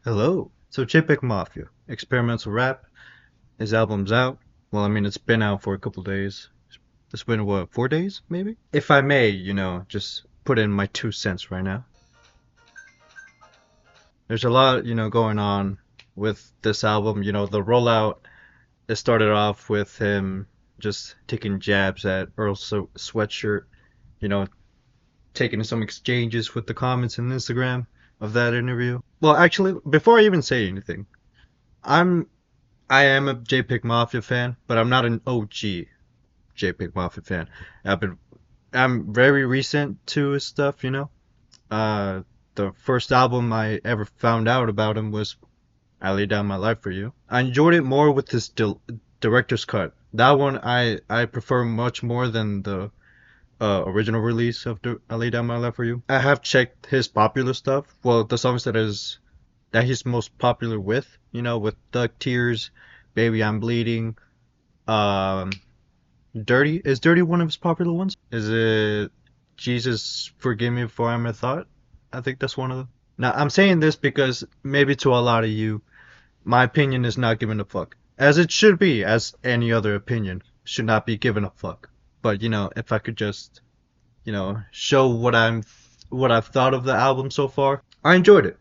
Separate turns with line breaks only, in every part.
Hello. So JPEG Mafia, experimental rap. His album's out. Well, I mean, it's been out for a couple days. It's been what, 4 days, maybe? If I may, just put in my 2 cents right now. There's a lot, going on with this album. The rollout. It started off with him just taking jabs at Sweatshirt. You know, taking some exchanges with the comments in Instagram of that interview. Well, actually, before I even say anything, I'm I am a JPEG Mafia fan, but I'm not an OG JPEG Mafia fan. I'm very recent to his stuff. Uh, the first album I ever found out about him was I Lay Down My Life for You. I enjoyed it more with this director's cut. That one I prefer much more than the original release of I Lay Down My Life for You. I have checked his popular stuff. Well, the songs that he's most popular with, with Duck Tears, Baby I'm Bleeding, um, Dirty. Is Dirty one of his popular ones? Is it Jesus Forgive Me for I'm a Thought? I think that's one of them. Now, I'm saying this because maybe to a lot of you, my opinion is not given a fuck. As it should be, as any other opinion should not be given a fuck. But, if I could just, show what I've thought of the album so far, I enjoyed it.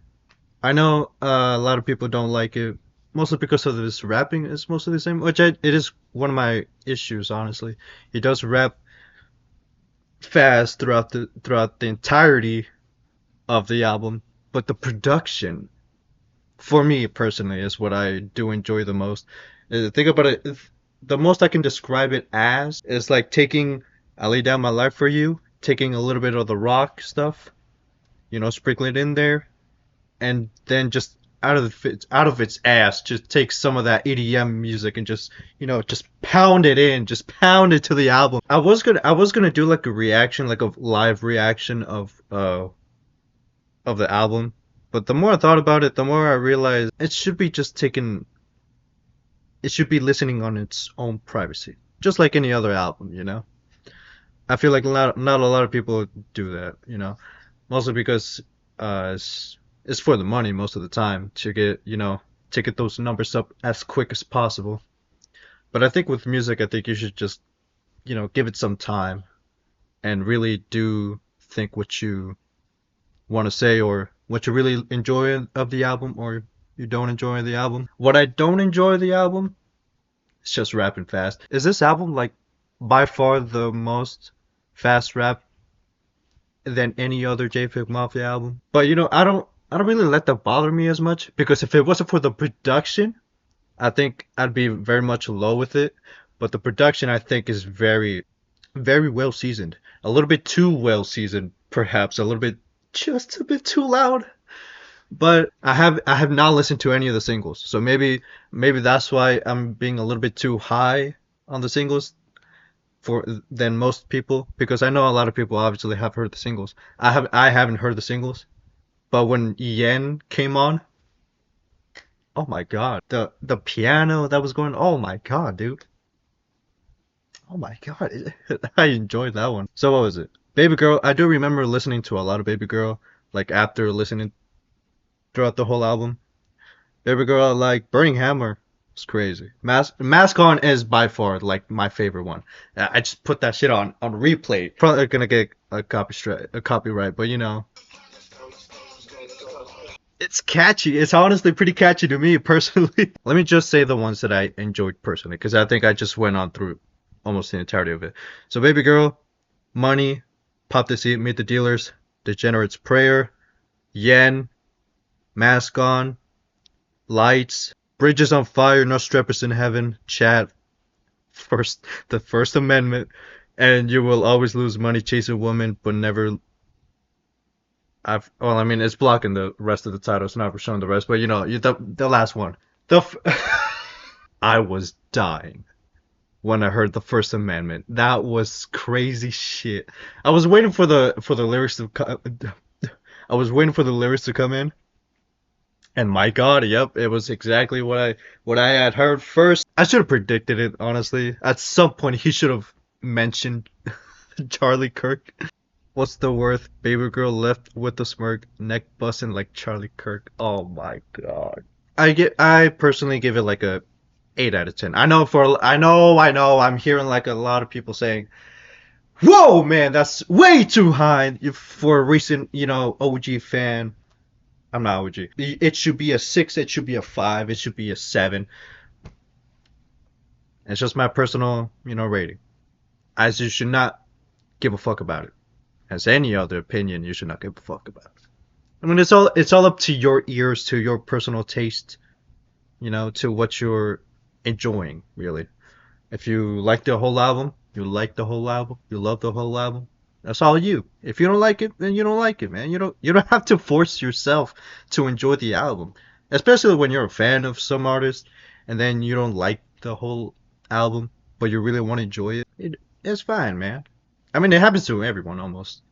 I know a lot of people don't like it, mostly because of this rapping is mostly the same, it is one of my issues, honestly. He does rap fast throughout the entirety of the album, but the production, for me personally, is what I do enjoy the most. Think about it, the most I can describe it as is like taking I Lay Down My Life for You, taking a little bit of the rock stuff, sprinkling it in there, and then just out of its ass, just take some of that EDM music and just pound it in, just pound it to the album. I was gonna do like a reaction, like a live reaction of the album, but the more I thought about it, the more I realized it should be listening on its own privacy, just like any other album. I feel like not a lot of people do that. Mostly because it's for the money most of the time to get those numbers up as quick as possible. But I think with music, I think you should just give it some time and really do think what you want to say or what you really enjoy of the album or you don't enjoy the album. What I don't enjoy the album is just rapping fast. Is this album like by far the most fast rap than any other JPEG Mafia album? But I don't really let that bother me as much because if it wasn't for the production, I think I'd be very much low with it. But the production I think is very, very well seasoned. A little bit too well seasoned, perhaps. A little bit, just a bit too loud. But I have not listened to any of the singles, so maybe that's why I'm being a little bit too high on the singles for than most people because I know a lot of people obviously have heard the singles. I haven't heard the singles, but when Yen came on, oh my god, the piano that was going, oh my god, dude, oh my god, I enjoyed that one. So what was it? Baby Girl. I do remember listening to a lot of Baby Girl, like after listening throughout the whole album. Baby Girl, like Burning Hammer. It's crazy. Mask On is by far like my favorite one. I just put that shit on replay. Probably gonna get a copyright, but it's catchy. It's honestly pretty catchy to me personally. Let me just say the ones that I enjoyed personally, because I think I just went on through almost the entirety of it. So Baby Girl, Money, Pop the Seat, Meet the Dealers, Degenerate's Prayer, Yen, Mask On, Lights, Bridges on Fire, No Strippers in Heaven, Chat, the First Amendment, and You Will Always Lose Money Chasing Women, but never. Well, I mean, it's blocking the rest of the title. It's not showing the rest, but the last one. I was dying when I heard the First Amendment. That was crazy shit. I was waiting for the lyrics to I was waiting for the lyrics to come in. And my God, yep, it was exactly what I had heard first. I should have predicted it, honestly. At some point, he should have mentioned Charlie Kirk. What's the worth? Baby girl left with a smirk, neck busting like Charlie Kirk. Oh my god. I personally give it like a 8 out of 10. I know I'm hearing like a lot of people saying, "Whoa, man, that's way too high for a recent, OG fan." I'm not OG. It should be a 6, it should be a 5, it should be a 7. It's just my personal, rating. As you should not give a fuck about it. As any other opinion, you should not give a fuck about it. I mean, it's all up to your ears, to your personal taste, to what you're enjoying, really. If you like the whole album, you like the whole album, you love the whole album. That's all you. If you don't like it, then you don't like it, man. You don't have to force yourself to enjoy the album, especially when you're a fan of some artist and then you don't like the whole album, but you really want to enjoy it. It's fine, man. I mean, it happens to everyone almost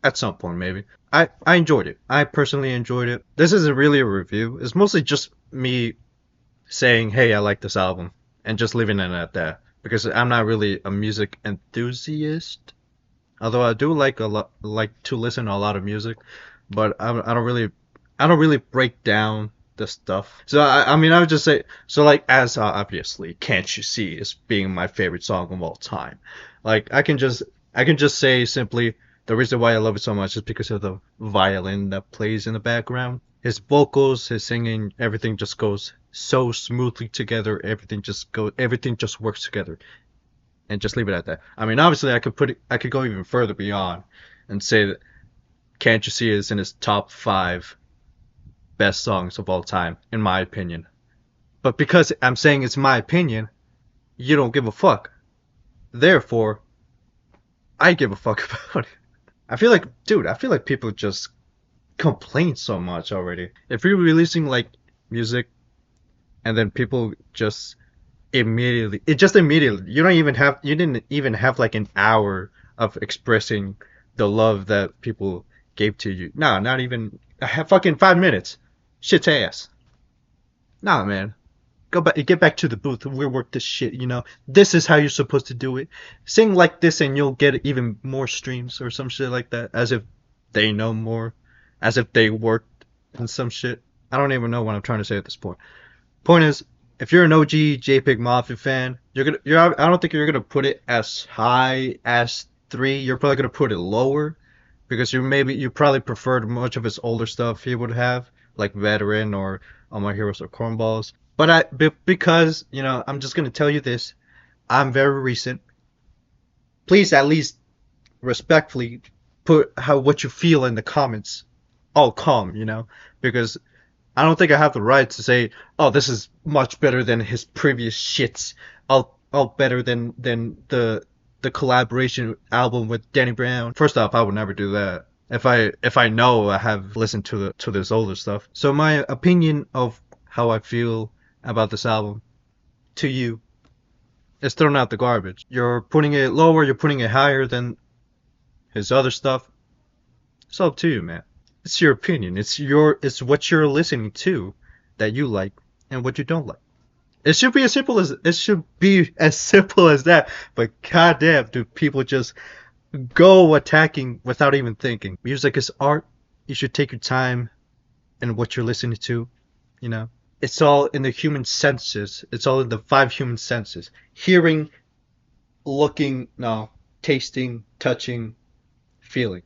at some point, maybe. I enjoyed it. I personally enjoyed it. This isn't really a review. It's mostly just me saying, "Hey, I like this album," and just leaving it at that. Because I'm not really a music enthusiast, although I do like to listen to a lot of music, but I don't really break down the stuff. So I mean, I would just say, so like, as obviously, "Can't You See" is being my favorite song of all time. Like, I can just say simply, the reason why I love it so much is because of the violin that plays in the background. His vocals, his singing, everything just goes so smoothly together. Everything just works together. And just leave it at that. I mean, obviously, I could go even further beyond and say that "Can't You See" is in his top 5 best songs of all time, in my opinion. But because I'm saying it's my opinion, you don't give a fuck. Therefore, I give a fuck about it. I feel like people just complain so much already. If you're releasing like music and then people just immediately, you didn't even have like an hour of expressing the love that people gave to you. No, not even I have fucking 5 minutes. Shit's ass. Nah, man. Get back to the booth and rework this shit, This is how you're supposed to do it. Sing like this and you'll get even more streams or some shit like that. As if they know more. As if they worked and some shit. I don't even know what I'm trying to say at this point. Point is, if you're an OG JPEG Mafia fan, I don't think you're gonna put it as high as 3. You're probably gonna put it lower because you probably preferred much of his older stuff he would have, like Veteran or All My Heroes Are Cornballs. Because I'm just gonna tell you this. I'm very recent. Please at least respectfully put what you feel in the comments. All calm, because I don't think I have the right to say, "Oh, this is much better than his previous shits. All better than the collaboration album with Danny Brown." First off, I would never do that. If I know I have listened to this older stuff. So my opinion of how I feel about this album to you is thrown out the garbage. You're putting it lower, you're putting it higher than his other stuff. It's up to you, man. It's your opinion. It's what you're listening to that you like and what you don't like. It should be as simple as that. But goddamn, do people just go attacking without even thinking? Music is art. You should take your time in what you're listening to. You know, it's all in the human senses. It's all in the 5 human senses: hearing, looking, no, tasting, touching, feeling.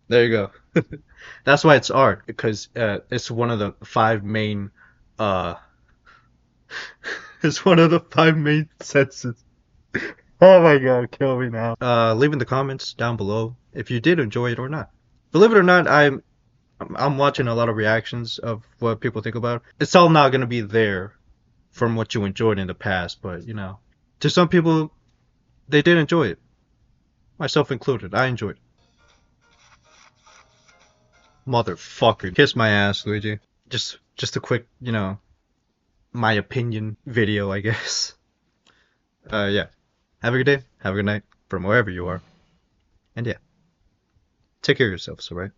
There you go. That's why it's art, because it's one of the 5 main uh it's one of the 5 main senses. Oh my god, kill me now. Leave in the comments down below if you did enjoy it or not. Believe it or not, I'm watching a lot of reactions of what people think about it. It's all not gonna be there from what you enjoyed in the past, but to some people they did enjoy it, myself included. I enjoyed it. Motherfucker, kiss my ass, Luigi. Just a quick, my opinion video, I guess. Yeah. Have a good day. Have a good night from wherever you are. And yeah, take care of yourselves, alright?